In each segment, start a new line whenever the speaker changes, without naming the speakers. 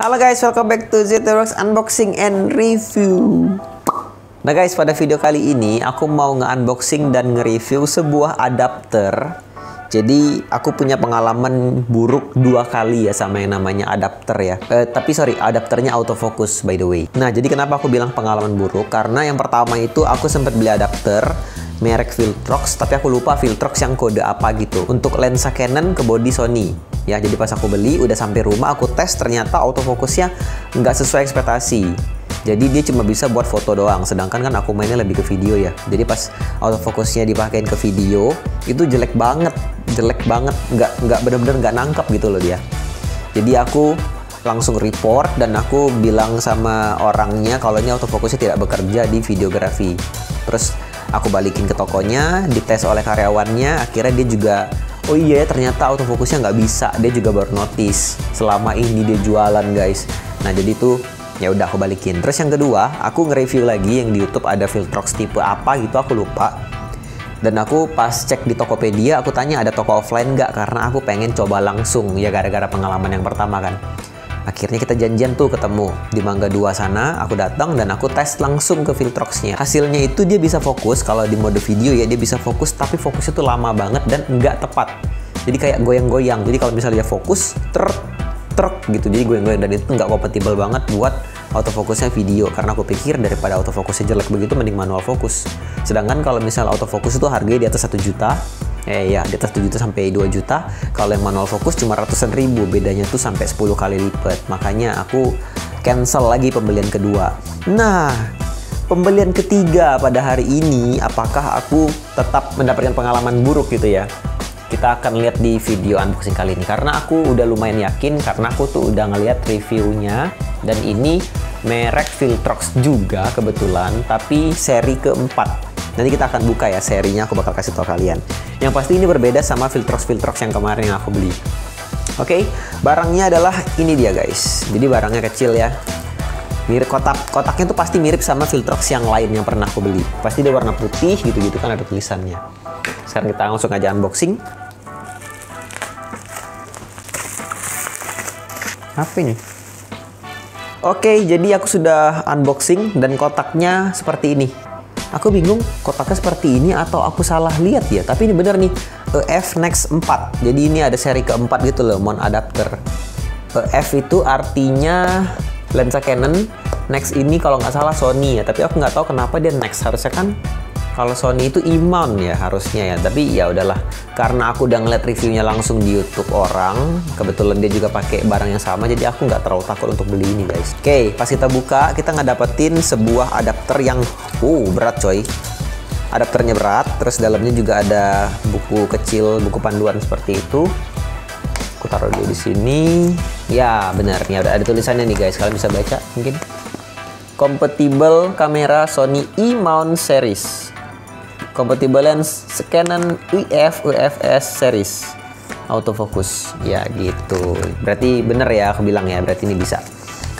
Halo guys, welcome back to ZWorks Unboxing and Review. Nah guys, pada video kali ini aku mau nge-unboxing dan nge-review sebuah adapter. Jadi aku punya pengalaman buruk 2 kali ya sama yang namanya adapter ya. Tapi sorry, adapternya autofocus by the way. Nah jadi kenapa aku bilang pengalaman buruk? Karena yang pertama itu aku sempat beli adapter merek Viltrox, tapi aku lupa Viltrox yang kode apa gitu. Untuk lensa Canon ke body Sony. Ya, jadi pas aku beli, udah sampai rumah, aku tes, ternyata autofocusnya nggak sesuai ekspektasi. Jadi dia cuma bisa buat foto doang, sedangkan kan aku mainnya lebih ke video ya. Jadi pas autofocusnya dipakein ke video, itu jelek banget, nggak bener-bener nggak nangkep gitu loh dia. Jadi aku langsung report dan aku bilang sama orangnya kalau ini autofocusnya tidak bekerja di videografi. Terus aku balikin ke tokonya, dites oleh karyawannya, akhirnya dia juga oh iya ternyata autofocusnya nggak bisa. Dia juga baru notice selama ini dia jualan guys. Nah jadi tuh ya udah aku balikin. Terus yang kedua aku nge-review lagi yang di YouTube ada Viltrox tipe apa gitu aku lupa. Dan aku pas cek di Tokopedia aku tanya ada toko offline nggak karena aku pengen coba langsung ya gara-gara pengalaman yang pertama kan. Akhirnya kita janjian tuh ketemu di Mangga 2 sana, aku datang dan aku tes langsung ke Viltrox-nya. Hasilnya itu dia bisa fokus, kalau di mode video ya dia bisa fokus, tapi fokusnya tuh lama banget dan nggak tepat. Jadi kayak goyang-goyang, jadi kalau misalnya dia fokus, truk gitu, jadi goyang-goyang dan itu nggak kompatibel banget buat autofokusnya video. Karena aku pikir daripada autofokusnya jelek begitu, mending manual fokus. Sedangkan kalau misalnya autofokus itu harganya di atas 1 juta, ya di atas 1 juta sampai 2 juta. Kalau yang manual fokus cuma ratusan ribu, bedanya tuh sampai 10 kali lipat. Makanya aku cancel lagi pembelian kedua. Nah, pembelian ketiga pada hari ini, apakah aku tetap mendapatkan pengalaman buruk gitu ya? Kita akan lihat di video unboxing kali ini. Karena aku udah lumayan yakin, karena aku tuh udah ngeliat reviewnya. Dan ini merek Viltrox juga kebetulan, tapi seri keempat. Nanti kita akan buka ya serinya, aku bakal kasih tau kalian. Yang pasti ini berbeda sama Viltrox yang kemarin yang aku beli. Oke, barangnya adalah ini dia guys. Jadi barangnya kecil ya. Mirip kotaknya tuh pasti mirip sama Viltrox yang lain yang pernah aku beli. Pasti dia warna putih gitu-gitu kan ada tulisannya. Sekarang kita langsung aja unboxing. Apa ini? Oke, jadi aku sudah unboxing dan kotaknya seperti ini. Aku bingung kotaknya seperti ini atau aku salah lihat ya. Tapi ini bener nih, EF Nex 4. Jadi ini ada seri keempat gitu loh, mount adapter. EF itu artinya lensa Canon. Nex ini kalau nggak salah Sony ya. Tapi aku nggak tahu kenapa dia Nex. Harusnya kan kalau Sony itu E-mount ya harusnya ya. Tapi ya udahlah. Karena aku udah ngeliat reviewnya langsung di YouTube orang. Kebetulan dia juga pakai barang yang sama. Jadi aku nggak terlalu takut untuk beli ini guys. Oke, pas kita buka kita ngedapetin sebuah adapter yang berat coy. Adapternya berat. Terus dalamnya juga ada buku kecil, buku panduan seperti itu. Aku taruh dulu di sini. Ya benar, nih ada tulisannya nih guys. Kalian bisa baca mungkin. Compatible kamera Sony E-mount series. Compatible lens Canon EF UFS series autofocus ya gitu. Berarti bener ya aku bilang ya, berarti ini bisa.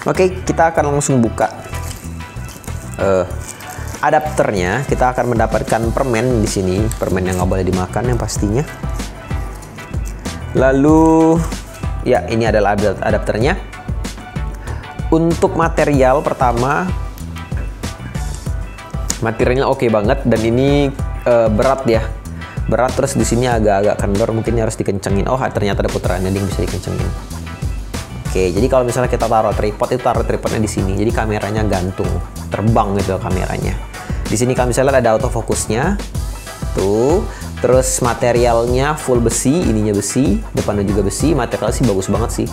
Oke, kita akan langsung buka adapternya. Kita akan mendapatkan permen di sini, permen yang nggak boleh dimakan yang pastinya. Lalu ya ini adalah adapternya. Untuk material pertama, materialnya oke banget dan ini berat ya, berat. Terus di sini agak-agak kendor, mungkin harus dikencengin. Oh ternyata ada putarannya, dia bisa dikencengin. Oke, jadi kalau misalnya kita taruh tripod, itu taruh tripodnya di sini. Jadi kameranya gantung, terbang gitu kameranya. Di sini kalau misalnya ada autofokusnya, tuh. Terus materialnya full besi, ininya besi, depannya juga besi. Materialnya sih bagus banget sih.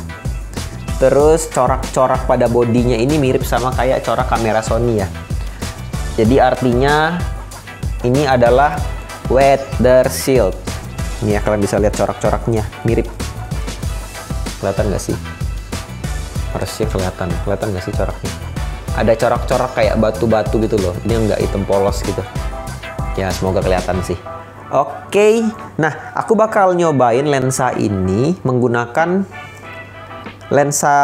Terus corak-corak pada bodinya ini mirip sama kayak corak kamera Sony ya. Jadi artinya ini adalah weather shield. Ini ya kalian bisa lihat corak-coraknya mirip. Kelihatan nggak sih? Harusnya kelihatan nggak sih coraknya? Ada corak-corak kayak batu-batu gitu loh. Ini nggak hitam polos gitu. Ya semoga kelihatan sih. Oke, nah aku bakal nyobain lensa ini menggunakan lensa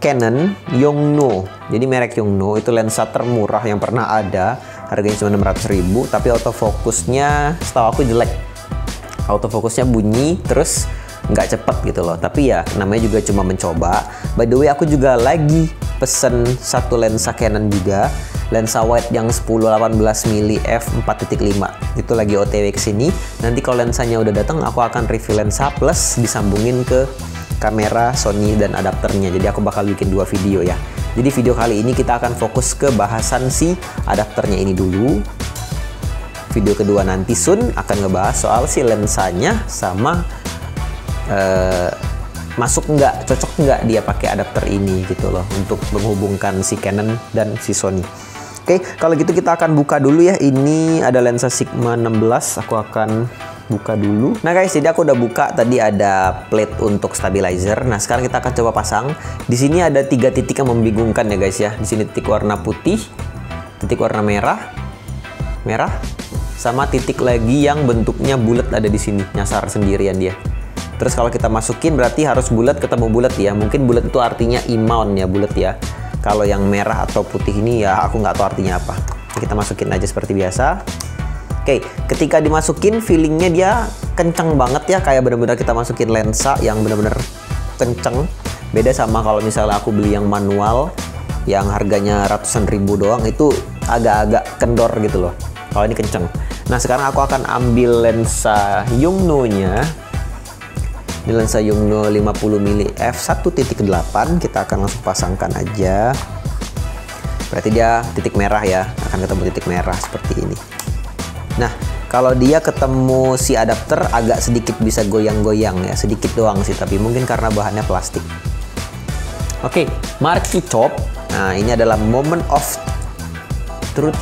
Canon Yongnuo. Jadi merek Yongnuo itu lensa termurah yang pernah ada. Harganya cuma 600.000, tapi autofokusnya setahu aku jelek. Autofokusnya bunyi, terus nggak cepet gitu loh. Tapi ya namanya juga cuma mencoba. By the way, aku juga lagi pesen satu lensa Canon juga, lensa wide yang 10-18 mm f4.5. Itu lagi OTW ke sini. Nanti kalau lensanya udah datang, aku akan review lensa plus disambungin ke kamera Sony dan adapternya. Jadi aku bakal bikin 2 video ya. Jadi video kali ini kita akan fokus ke bahasan si adapternya ini dulu. Video kedua nanti Sun akan ngebahas soal si lensanya sama masuk nggak, cocok nggak dia pakai adapter ini gitu loh untuk menghubungkan si Canon dan si Sony. Oke, kalau gitu kita akan buka dulu ya. Ini ada lensa Sigma 16, aku akan buka dulu. Nah guys, jadi aku udah buka, tadi ada plate untuk stabilizer. Nah sekarang kita akan coba pasang. Di sini ada 3 titik yang membingungkan ya guys ya. Di sini titik warna putih, titik warna merah, sama titik lagi yang bentuknya bulat ada di sini, nyasar sendirian dia. Terus kalau kita masukin berarti harus bulat ketemu bulat ya. Mungkin bulat itu artinya imount ya, bulat ya. Kalau yang merah atau putih ini ya aku nggak tahu artinya apa. Kita masukin aja seperti biasa. Oke, ketika dimasukin feelingnya dia kenceng banget ya, kayak bener-bener kita masukin lensa yang bener-bener kenceng. Beda sama kalau misalnya aku beli yang manual, yang harganya ratusan ribu doang, itu agak-agak kendor gitu loh. Kalau ini kenceng. Nah sekarang aku akan ambil lensa Yongnuo-nya. Ini lensa Yongnuo 50 mm f1.8. Kita akan langsung pasangkan aja. Berarti dia titik merah ya, akan ketemu titik merah seperti ini. Nah, kalau dia ketemu si adapter agak sedikit bisa goyang-goyang ya, sedikit doang sih, tapi mungkin karena bahannya plastik. Oke, mari kita coba. Nah, ini adalah moment of truth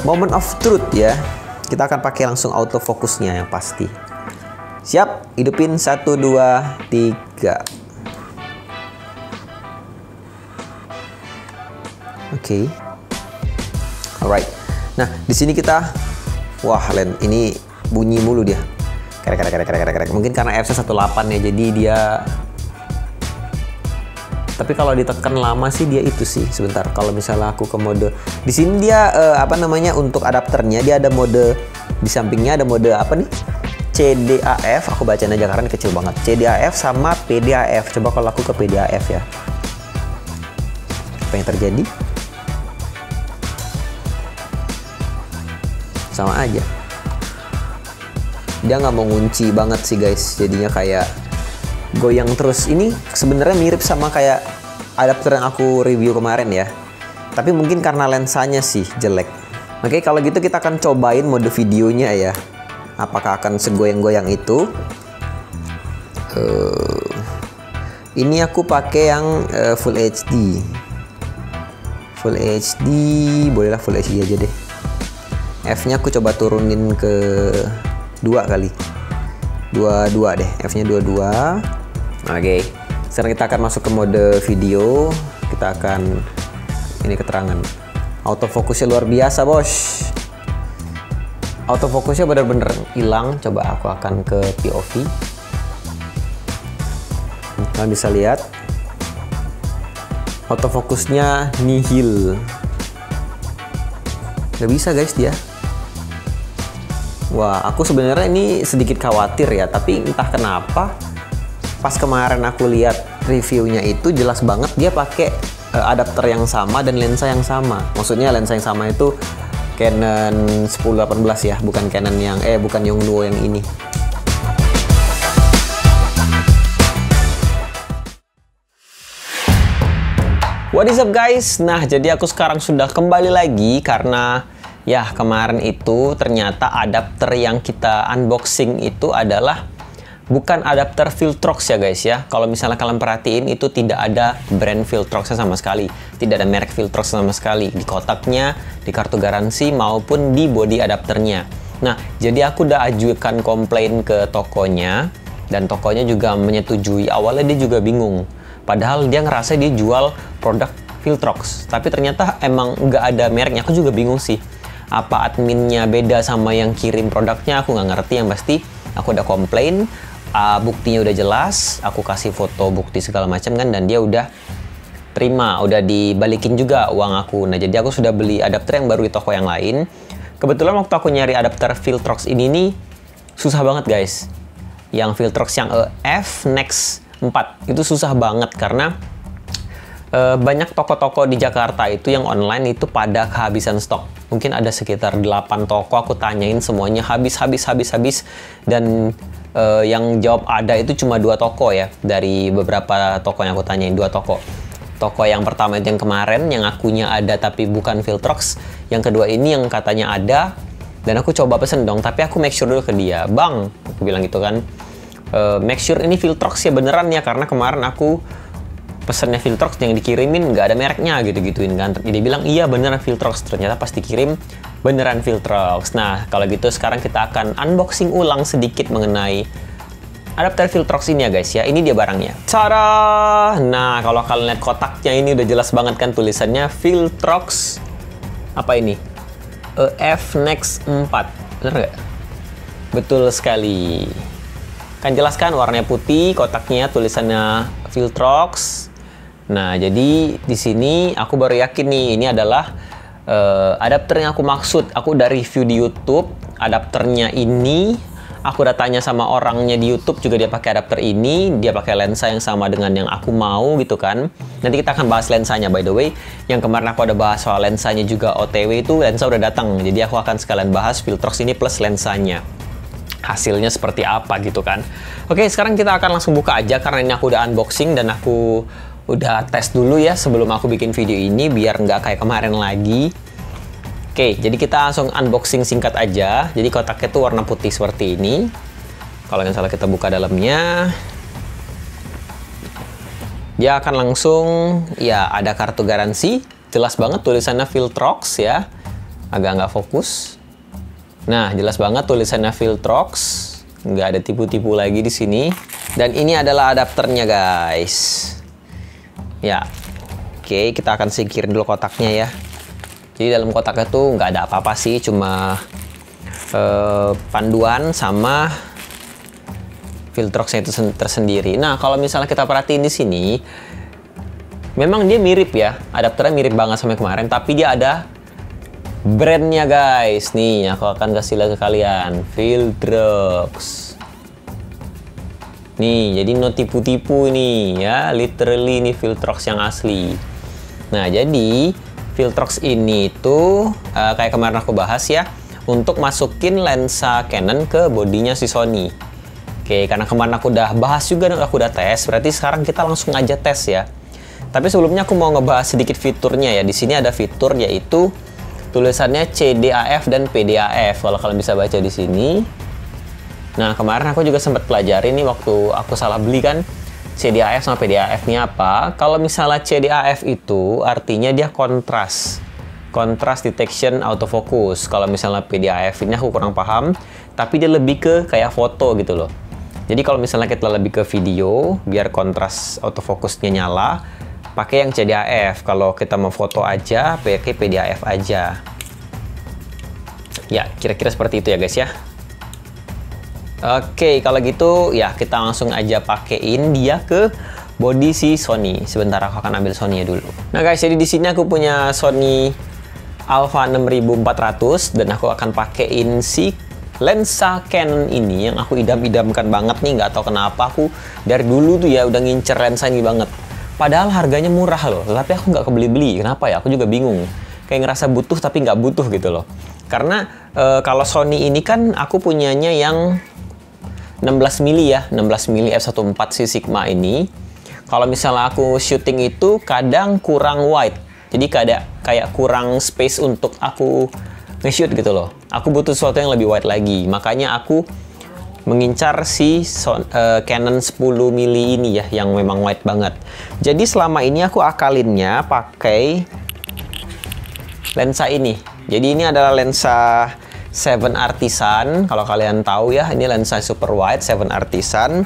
moment of truth ya. Kita akan pakai langsung autofocusnya yang pasti. Siap, hidupin 1, 2, 3. Oke. Alright. Nah, di sini kita, wah, ini bunyi mulu dia. Kerek. Mungkin karena f1.8 ya, jadi dia. Tapi kalau ditekan lama sih dia itu sih. Sebentar, kalau misalnya aku ke mode, di sini dia apa namanya, untuk adapternya dia ada mode, di sampingnya ada mode apa nih? CDAF. Aku bacain aja karena ini kecil banget. CDAF sama PDAF. Coba kalau aku ke PDAF ya. Apa yang terjadi? Sama aja, dia nggak mau ngunci banget sih guys, jadinya kayak goyang terus. Ini sebenarnya mirip sama kayak adapter yang aku review kemarin ya, tapi mungkin karena lensanya sih jelek. Oke, kalau gitu kita akan cobain mode videonya ya, apakah akan segoyang-goyang itu. Ini aku pakai yang Full HD. Bolehlah Full HD aja deh. F-nya aku coba turunin ke 2 kali. 22 deh, F-nya 22. Oke. Sekarang kita akan masuk ke mode video. Kita akan, ini keterangan. Autofokusnya luar biasa, bos. Autofokusnya bener-bener hilang. Coba aku akan ke POV. Kalian bisa lihat. Autofokusnya nihil. Gak bisa guys dia. Wah, aku sebenarnya ini sedikit khawatir ya, tapi entah kenapa pas kemarin aku lihat reviewnya itu jelas banget dia pakai adapter yang sama dan lensa yang sama. Maksudnya lensa yang sama itu Canon 10-18 ya, bukan Canon yang bukan Yongnuo yang ini. What is up guys? Nah, jadi aku sekarang sudah kembali lagi karena ya kemarin itu ternyata adapter yang kita unboxing itu adalah bukan adapter Viltrox ya guys ya. Kalau misalnya kalian perhatiin itu tidak ada brand Viltrox sama sekali. Tidak ada merek Viltrox sama sekali di kotaknya, di kartu garansi maupun di body adapternya. Nah, jadi aku udah ajukan komplain ke tokonya dan tokonya juga menyetujui. Awalnya dia juga bingung. Padahal dia ngerasa dia jual produk Viltrox. Tapi ternyata emang nggak ada mereknya. Aku juga bingung sih. Apa adminnya beda sama yang kirim produknya, aku nggak ngerti. Yang pasti aku udah komplain, buktinya udah jelas, aku kasih foto bukti segala macam kan, dan dia udah terima, udah dibalikin juga uang aku. Nah, jadi aku sudah beli adapter yang baru di toko yang lain. Kebetulan waktu aku nyari adapter Viltrox ini nih susah banget guys. yang Viltrox yang EF Nex 4 itu susah banget karena banyak toko-toko di Jakarta itu yang online itu pada kehabisan stok. Mungkin ada sekitar 8 toko, aku tanyain semuanya habis. Dan yang jawab ada itu cuma 2 toko ya. Dari beberapa toko yang aku tanyain, 2 toko. Toko yang pertama itu yang kemarin, yang akunya ada tapi bukan Viltrox. Yang kedua ini yang katanya ada. Dan aku coba pesen dong, tapi aku make sure dulu ke dia. Bang, aku bilang gitu kan. Make sure ini Viltrox ya beneran ya, karena kemarin aku pesennya Viltrox yang dikirimin nggak ada mereknya gitu-gituin kan. Dia bilang iya beneran Viltrox, ternyata pas dikirim beneran Viltrox. Nah kalau gitu sekarang kita akan unboxing ulang sedikit mengenai adapter Viltrox ini ya guys ya. Ini dia barangnya. Tada! Nah kalau kalian lihat kotaknya ini udah jelas banget kan tulisannya Viltrox apa ini? EF Nex 4. Bener nggak? Betul sekali. Kan jelas kan warnanya putih, kotaknya tulisannya Viltrox. Nah, jadi di sini aku baru yakin nih ini adalah adapter yang aku maksud. Aku udah review di YouTube adapternya ini. Aku udah tanya sama orangnya di YouTube juga dia pakai adapter ini. Dia pakai lensa yang sama dengan yang aku mau gitu kan. Nanti kita akan bahas lensanya by the way. Yang kemarin aku ada bahas soal lensanya juga OTW itu lensa udah datang. Jadi aku akan sekalian bahas Viltrox ini plus lensanya. Hasilnya seperti apa gitu kan. Oke, sekarang kita akan langsung buka aja karena ini aku udah unboxing dan aku udah tes dulu ya sebelum aku bikin video ini biar nggak kayak kemarin lagi. Oke, jadi kita langsung unboxing singkat aja. Jadi kotaknya tuh warna putih seperti ini. Kalau nggak salah kita buka dalamnya. Dia akan langsung, ya ada kartu garansi. Jelas banget tulisannya Viltrox ya. Agak nggak fokus. Nah, jelas banget tulisannya Viltrox. Nggak ada tipu-tipu lagi di sini. Dan ini adalah adapternya guys. Ya, oke, kita akan singkirin dulu kotaknya ya. Jadi dalam kotaknya tuh nggak ada apa-apa sih, cuma panduan sama Viltroxnya itu tersendiri. Nah, kalau misalnya kita perhatiin di sini, memang dia mirip ya, adapternya mirip banget sama kemarin, tapi dia ada brandnya guys. Nih, aku akan kasih lihat ke kalian, Viltrox. Nih, jadi no tipu-tipu ini ya, literally ini Viltrox yang asli. Nah, jadi Viltrox ini tuh kayak kemarin aku bahas ya, untuk masukin lensa Canon ke bodinya si Sony. Oke, karena kemarin aku udah bahas juga, aku udah tes, berarti sekarang kita langsung aja tes ya. Tapi sebelumnya aku mau ngebahas sedikit fiturnya ya. Di sini ada fitur yaitu tulisannya CDAF dan PDAF. Kalau kalian bisa baca di sini. Nah, kemarin aku juga sempat pelajari nih waktu aku salah beli kan, CDAF sama PDAF ini apa. Kalau misalnya CDAF itu artinya dia contrast detection autofocus. Kalau misalnya PDAF ini aku kurang paham, tapi dia lebih ke kayak foto gitu loh. Jadi kalau misalnya kita lebih ke video, biar kontras autofocusnya nyala, pakai yang CDAF. Kalau kita mau foto aja, pakai PDAF aja. Ya, kira-kira seperti itu ya guys ya. Oke, kalau gitu ya kita langsung aja pakein dia ke body si Sony. Sebentar aku akan ambil Sony-nya dulu. Nah guys, jadi di sini aku punya Sony Alpha 6400 dan aku akan pakein si lensa Canon ini yang aku idam-idamkan banget nih. Nggak tahu kenapa aku dari dulu tuh ya udah ngincer lensa ini banget. Padahal harganya murah loh, tapi aku nggak kebeli-beli. Kenapa ya? Aku juga bingung. Kayak ngerasa butuh tapi nggak butuh gitu loh. Karena kalau Sony ini kan aku punyanya yang 16 mili ya, 16 mili f1.4 si Sigma ini. Kalau misalnya aku syuting itu kadang kurang wide. Jadi kayak kurang space untuk aku nge-shoot gitu loh. Aku butuh sesuatu yang lebih wide lagi. Makanya aku mengincar si Canon 10 mili ini ya, yang memang wide banget. Jadi selama ini aku akalinnya pakai lensa ini. Jadi ini adalah lensa 7 Artisan, kalau kalian tahu ya, ini lensa super wide 7 Artisan.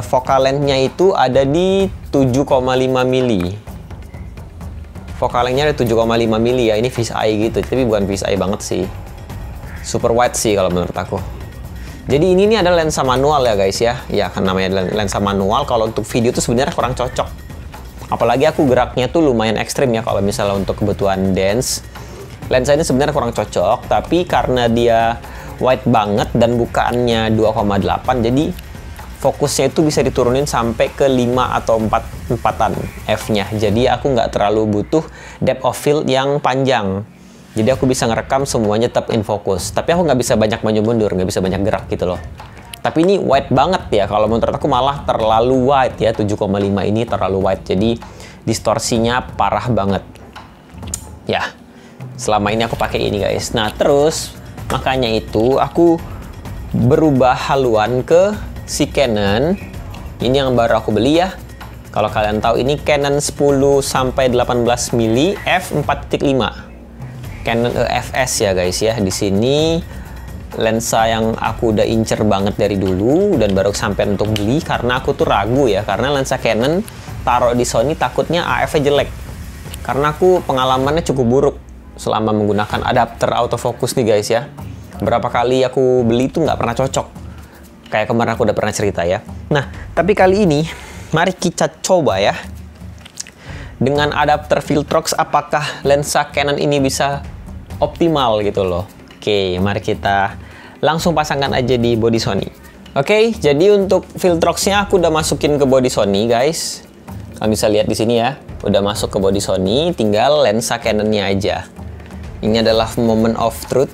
Focal length-nya itu ada di 7,5 mili. Focal length-nya ada 7,5 mili ya, ini fisheye gitu, tapi bukan fisheye banget sih. Super wide sih kalau menurut aku. Jadi ini adalah lensa manual ya guys ya. Ya kan namanya lensa manual, kalau untuk video tuh sebenarnya kurang cocok. Apalagi aku geraknya tuh lumayan ekstrim ya kalau misalnya untuk kebutuhan dance. Lensa ini sebenarnya kurang cocok, tapi karena dia wide banget dan bukaannya 2,8, jadi fokusnya itu bisa diturunin sampai ke 5 atau 4-4an f-nya. Jadi aku nggak terlalu butuh depth of field yang panjang. Jadi aku bisa ngerekam semuanya tetap in focus. Tapi aku nggak bisa banyak maju mundur, nggak bisa banyak gerak gitu loh. Tapi ini wide banget ya. Kalau menurut aku malah terlalu wide ya. 7,5 ini terlalu wide. Jadi distorsinya parah banget. Ya, selama ini aku pakai ini guys. Nah terus makanya itu aku berubah haluan ke si Canon. Ini yang baru aku beli ya. Kalau kalian tahu ini Canon 10 sampai 18 mili f4.5. Canon EFS ya guys ya. Di sini lensa yang aku udah incer banget dari dulu dan baru sampai untuk beli karena aku tuh ragu ya, karena lensa Canon taruh di Sony takutnya AF-nya jelek. Karena aku pengalamannya cukup buruk selama menggunakan adapter autofocus nih guys ya. Berapa kali aku beli tuh nggak pernah cocok. Kayak kemarin aku udah pernah cerita ya. Nah, tapi kali ini mari kita coba ya. Dengan adapter Viltrox apakah lensa Canon ini bisa optimal gitu loh. Oke, mari kita langsung pasangkan aja di body Sony. Oke, jadi untuk Viltrox-nya aku udah masukin ke body Sony guys. Kalian bisa lihat di sini ya, udah masuk ke body Sony, tinggal lensa Canon-nya aja. Ini adalah moment of truth.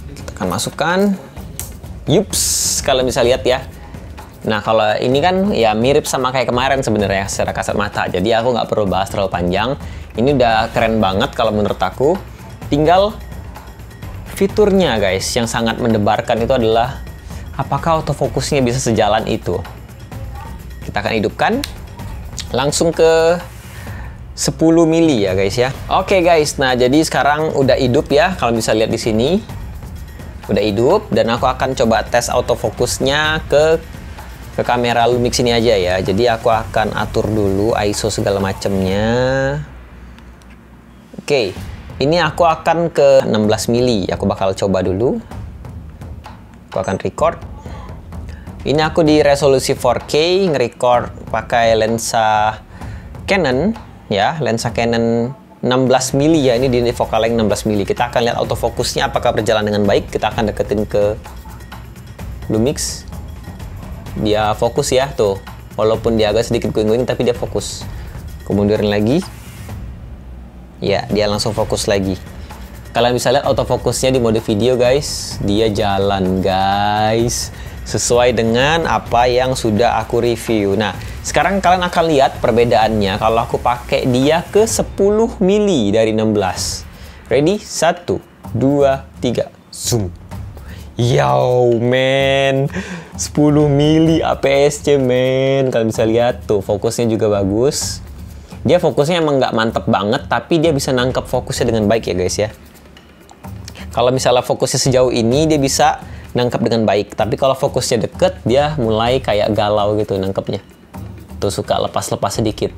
Kita akan masukkan. Yups, kalian bisa lihat ya. Nah, kalau ini kan ya mirip sama kayak kemarin sebenarnya secara kasat mata. Jadi aku nggak perlu bahas terlalu panjang. Ini udah keren banget kalau menurut aku. Tinggal fiturnya guys yang sangat mendebarkan itu adalah apakah autofokusnya bisa sejalan itu. Kita akan hidupkan langsung ke 10 mili ya guys ya. Oke guys, nah jadi sekarang udah hidup ya. Kalau bisa lihat di sini udah hidup dan aku akan coba tes autofokusnya ke kamera Lumix ini aja ya. Jadi aku akan atur dulu ISO segala macamnya. Oke, ini aku akan ke 16 mili. Aku bakal coba dulu. Aku akan record. Ini aku di resolusi 4K, nge-record pakai lensa Canon ya, lensa Canon 16 mili ya. Ini di focal length 16 mili. Kita akan lihat autofokusnya apakah berjalan dengan baik. Kita akan deketin ke Lumix. Dia fokus ya tuh. Walaupun dia agak sedikit going-going tapi dia fokus. Kemudian lagi. Ya, dia langsung fokus lagi. Kalian bisa lihat autofokusnya di mode video guys. Dia jalan guys. Sesuai dengan apa yang sudah aku review. Nah, sekarang kalian akan lihat perbedaannya kalau aku pakai dia ke 10 mili dari 16. Ready? 1, 2, 3. Zoom. Yo, man. 10 mili APS-C, man. Kalian bisa lihat tuh, fokusnya juga bagus. Dia fokusnya emang nggak mantep banget, tapi dia bisa nangkep fokusnya dengan baik ya guys ya. Kalau misalnya fokusnya sejauh ini, dia bisa nangkep dengan baik. Tapi kalau fokusnya deket, dia mulai kayak galau gitu nangkepnya. Tuh suka lepas-lepas sedikit.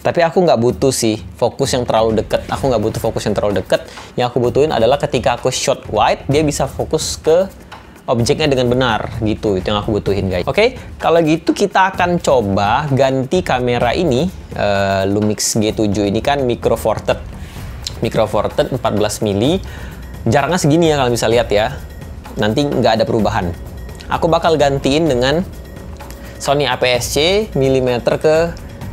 Tapi aku nggak butuh sih fokus yang terlalu deket. Aku nggak butuh fokus yang terlalu deket. Yang aku butuhin adalah ketika aku shot wide, dia bisa fokus ke objeknya dengan benar gitu. Itu yang aku butuhin guys. Oke, kalau gitu kita akan coba ganti kamera ini. Lumix G7 ini kan micro four third 14 mili. Jaraknya segini ya, kalian bisa lihat ya. Nanti nggak ada perubahan. Aku bakal gantiin dengan Sony APS-C milimeter ke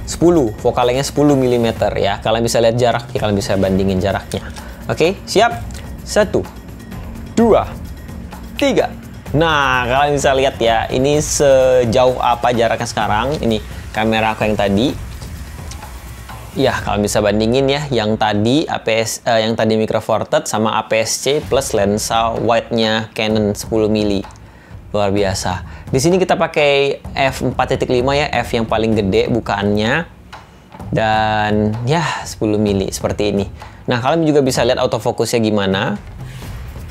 10, focal length-nya 10 mm ya. Kalian bisa lihat jaraknya, kalian bisa bandingin jaraknya. Oke, siap? 1, 2, 3. Nah, kalian bisa lihat ya, ini sejauh apa jaraknya sekarang. Ini kamera aku yang tadi. Ya, kalian bisa bandingin ya, yang tadi yang tadi micro four third sama APS-C plus lensa wide-nya Canon 10 mili. Luar biasa. Di sini kita pakai f4.5 ya, f yang paling gede bukaannya. Dan ya 10 mili seperti ini. Nah, kalian juga bisa lihat autofokusnya gimana.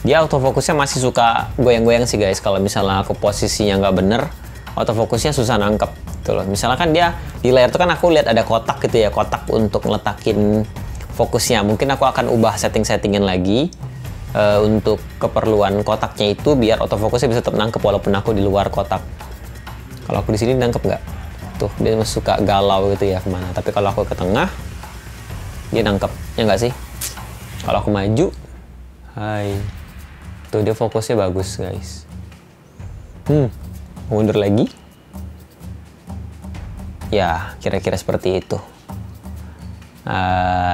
Dia autofokusnya masih suka goyang-goyang sih guys. Kalau misalnya aku posisinya nggak bener, autofokusnya susah nangkep. Tuh loh. Misalnya kan dia di layar tuh kan aku lihat ada kotak gitu ya, kotak untuk ngeletakin fokusnya. Mungkin aku akan ubah setting-settingan lagi untuk keperluan kotaknya itu biar autofokusnya bisa tetap nangkep walaupun aku di luar kotak. Kalau aku di sini nangkep nggak? Tuh dia masih suka galau gitu ya kemana. Tapi kalau aku ke tengah, dia nangkep, ya nggak sih? Kalau aku maju, Hai. Tuh dia fokusnya bagus guys. Mundur lagi. Ya, kira-kira seperti itu.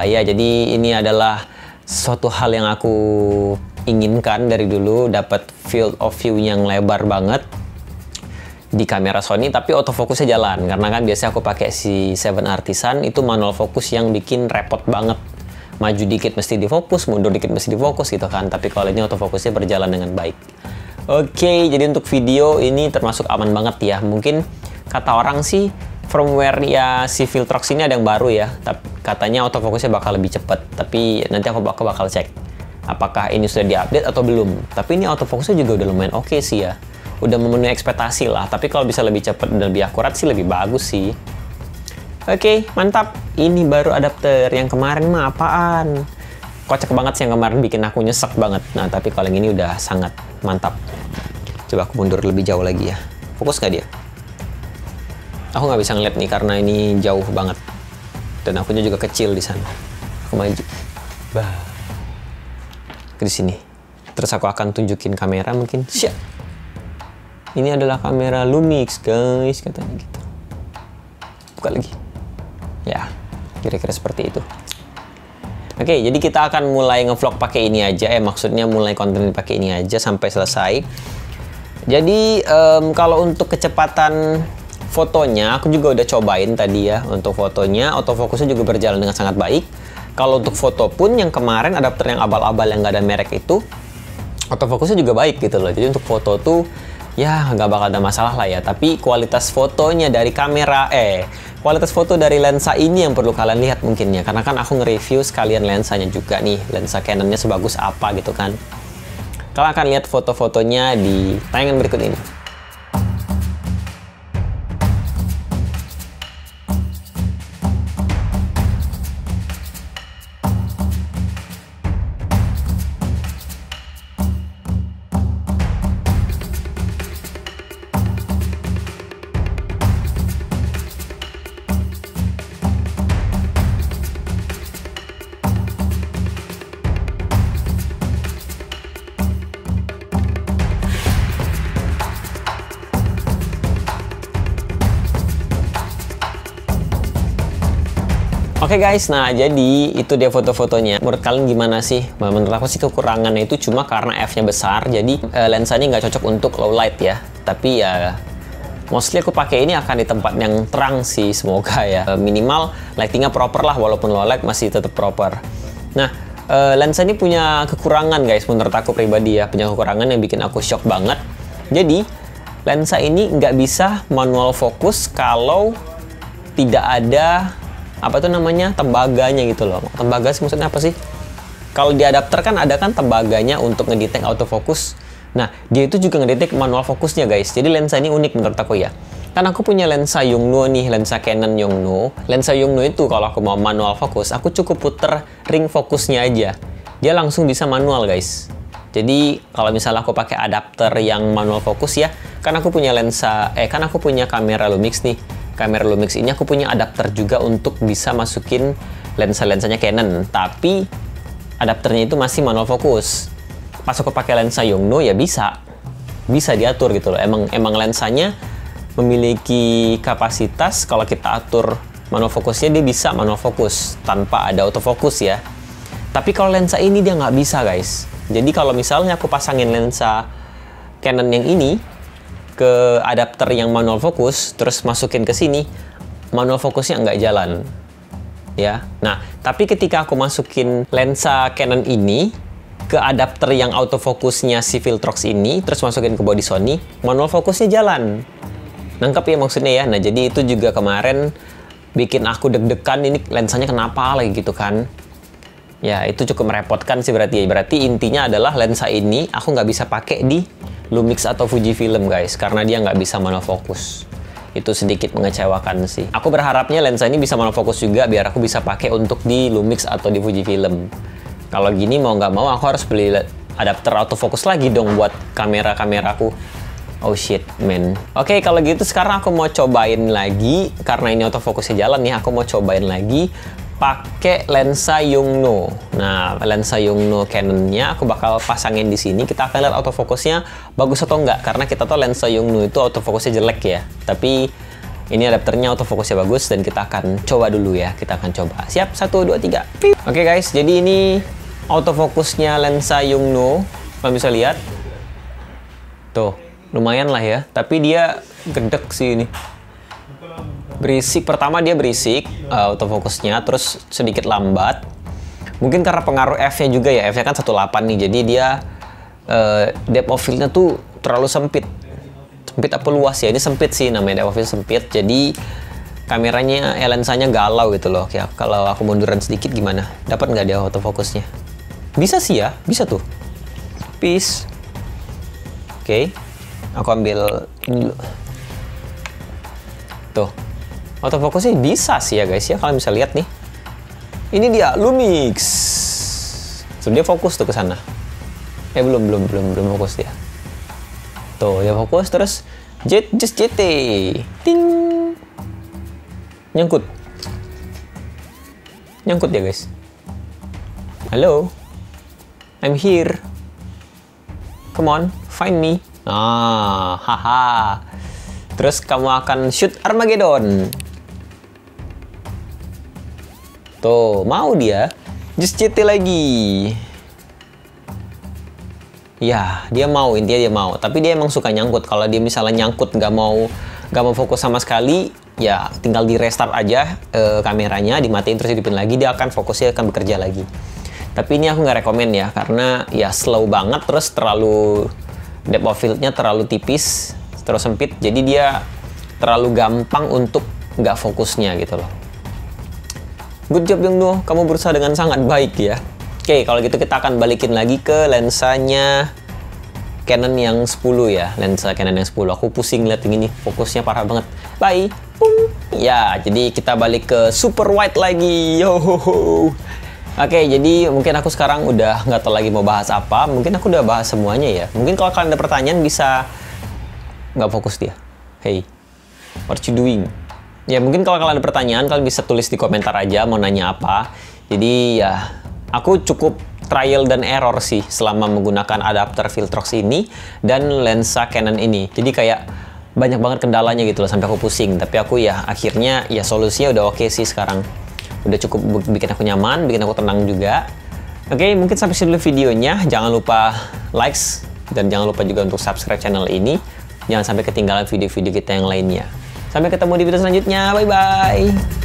Ya, jadi ini adalah suatu hal yang aku inginkan dari dulu, dapat field of view yang lebar banget di kamera Sony, tapi autofocusnya jalan. Karena kan biasanya aku pakai si 7 Artisan, itu manual fokus yang bikin repot banget. Maju dikit mesti difokus, mundur dikit mesti difokus gitu kan. Tapi kalau ini autofokusnya berjalan dengan baik. Oke, jadi untuk video ini termasuk aman banget ya. Mungkin kata orang sih firmware ya si Viltrox ini ada yang baru ya. Tapi katanya autofokusnya bakal lebih cepat. Tapi nanti aku bakal cek apakah ini sudah diupdate atau belum. Tapi ini autofokusnya juga udah lumayan oke sih ya. Udah memenuhi ekspektasi lah, tapi kalau bisa lebih cepat dan lebih akurat sih lebih bagus sih. Oke, mantap. Ini baru adapter, yang kemarin mah apaan? Kocak banget sih yang kemarin, bikin aku nyesek banget. Nah, tapi kalau yang ini udah sangat mantap. Coba aku mundur lebih jauh lagi ya. Fokus nggak dia? Aku nggak bisa ngeliat nih karena ini jauh banget. Dan akunya juga kecil di sana. Aku maju. Di sini. Terus aku akan tunjukin kamera mungkin. Siap. Ini adalah kamera Lumix, guys, katanya gitu. Buka lagi. Ya, kira-kira seperti itu. Oke, jadi kita akan mulai ngevlog pakai ini aja. Maksudnya mulai konten pakai ini aja sampai selesai. Jadi, kalau untuk kecepatan fotonya, aku juga udah cobain tadi ya. Untuk fotonya, autofokusnya juga berjalan dengan sangat baik. Kalau untuk foto pun, yang kemarin adapter yang abal-abal yang nggak ada merek itu, autofokusnya juga baik gitu loh. Jadi untuk foto tuh, ya nggak bakal ada masalah lah ya. Tapi kualitas fotonya dari kamera, kualitas foto dari lensa ini yang perlu kalian lihat mungkin ya. Karena kan aku nge-review sekalian lensanya juga nih. Lensa Canonnya sebagus apa gitu kan. Kalian akan lihat foto-fotonya di tayangan berikut ini. Oke guys, nah jadi itu dia foto-fotonya. Menurut kalian gimana sih? Menurut aku sih kekurangannya itu cuma karena f-nya besar, jadi lensanya nggak cocok untuk low light ya. Tapi ya mostly aku pakai ini akan di tempat yang terang sih, semoga ya. Minimal lightingnya proper lah, walaupun low light masih tetap proper. Nah, lensa ini punya kekurangan guys, menurut aku pribadi ya. Punya kekurangan yang bikin aku shock banget. Jadi, lensa ini nggak bisa manual fokus kalau tidak ada apa tuh namanya, tembaganya gitu loh. Tembaga sih maksudnya apa sih? Kalau di adapter kan ada kan tembaganya untuk ngedetect autofocus. Nah, dia itu juga ngedetect manual fokusnya guys. Jadi lensa ini unik menurut aku ya. Kan aku punya lensa Yongnuo nih, lensa Canon Yongnuo. Lensa Yongnuo itu kalau aku mau manual fokus, aku cukup puter ring fokusnya aja. Dia langsung bisa manual guys. Jadi kalau misalnya aku pakai adapter yang manual fokus ya, kan aku punya lensa, kan aku punya kamera Lumix nih. Kamera Lumix ini aku punya adapter juga untuk bisa masukin lensa-lensanya Canon, tapi adapternya itu masih manual fokus. Pas aku pakai lensa Yongnuo ya bisa diatur gitu loh. Emang lensanya memiliki kapasitas kalau kita atur manual fokusnya, dia bisa manual fokus tanpa ada autofocus ya. Tapi kalau lensa ini dia nggak bisa guys. Jadi kalau misalnya aku pasangin lensa Canon yang ini ke adapter yang manual fokus, terus masukin ke sini, manual fokusnya nggak jalan ya. Nah, tapi ketika aku masukin lensa Canon ini ke adapter yang autofokusnya si Viltrox ini, terus masukin ke body Sony, manual fokusnya jalan. Nangkep ya maksudnya ya. Nah, jadi itu juga kemarin bikin aku deg-degan, ini lensanya kenapa lagi gitu kan. Ya, itu cukup merepotkan sih berarti ya. Berarti intinya adalah lensa ini aku nggak bisa pakai di Lumix atau Fujifilm guys, karena dia nggak bisa manual fokus. Itu sedikit mengecewakan sih. Aku berharapnya lensa ini bisa manual fokus juga, biar aku bisa pakai untuk di Lumix atau di Fujifilm. Kalau gini mau nggak mau aku harus beli adapter autofocus lagi dong buat kameraku. Oh shit man. Oke, kalau gitu sekarang aku mau cobain lagi, karena ini autofokusnya jalan ya, aku mau cobain lagi pakai lensa Yongnuo. Nah, lensa Yongnuo Canonnya aku bakal pasangin di sini. Kita akan lihat autofocusnya bagus atau enggak, karena kita tahu lensa Yongnuo itu autofocusnya jelek ya. Tapi ini adapternya autofocusnya bagus dan kita akan coba dulu ya. Kita akan coba. Siap? 1, 2, 3. Oke guys, jadi ini autofocusnya lensa Yongnuo. Kalian bisa lihat. Tuh, lumayan lah ya. Tapi dia gedek sih ini. Berisik, pertama dia berisik autofokusnya, terus sedikit lambat. Mungkin karena pengaruh F-nya juga ya, F-nya kan 18 nih, jadi dia depth of field-nya tuh terlalu sempit. Sempit apa luas ya? Ini sempit sih, namanya depth of field sempit, jadi kameranya, lensanya galau gitu loh. Ya, kalau aku munduran sedikit gimana? Dapat nggak dia autofokusnya? Bisa sih ya, bisa tuh. Peace. Oke, aku ambil ini dulu. Tuh. Autofokusnya bisa sih ya guys ya, kalian bisa lihat nih. Ini dia Lumix. So, dia fokus tuh ke sana. Belum fokus dia. Tuh, dia fokus terus just JT. Ting. Nyangkut ya guys. Halo. I'm here. Come on, find me. Haha. Terus kamu akan shoot Armageddon. Tuh, mau dia. Just CT lagi. Ya, dia mau, intinya dia mau. Tapi dia emang suka nyangkut. Kalau dia misalnya nyangkut nggak mau fokus sama sekali, ya tinggal di restart aja kameranya, dimatiin terus hidupin lagi, dia akan fokusnya akan bekerja lagi. Tapi ini aku nggak rekomen ya, karena ya slow banget, terus terlalu depth of field-nya terlalu tipis, terus sempit, jadi dia terlalu gampang untuk nggak fokusnya gitu loh. Good job Yongnuo, kamu berusaha dengan sangat baik ya. Oke, kalau gitu kita akan balikin lagi ke lensanya Canon yang 10 ya, lensa Canon yang 10. Aku pusing lihat ini, fokusnya parah banget. Bye. Pung. Ya, jadi kita balik ke super wide lagi. Yo. Oke, jadi mungkin aku sekarang udah nggak tahu lagi mau bahas apa. Mungkin aku udah bahas semuanya ya. Mungkin kalau kalian ada pertanyaan bisa nggak fokus dia. Hey, what you doing? Ya mungkin kalau kalian ada pertanyaan, kalian bisa tulis di komentar aja mau nanya apa. Jadi ya, aku cukup trial dan error sih selama menggunakan adapter Viltrox ini dan lensa Canon ini. Jadi kayak banyak banget kendalanya gitu loh, sampai aku pusing. Tapi aku ya akhirnya ya solusinya udah oke sih sekarang. Udah cukup bikin aku nyaman, bikin aku tenang juga. Oke, mungkin sampai sini dulu videonya. Jangan lupa likes dan jangan lupa juga untuk subscribe channel ini. Jangan sampai ketinggalan video-video kita yang lainnya. Sampai ketemu di video selanjutnya. Bye-bye.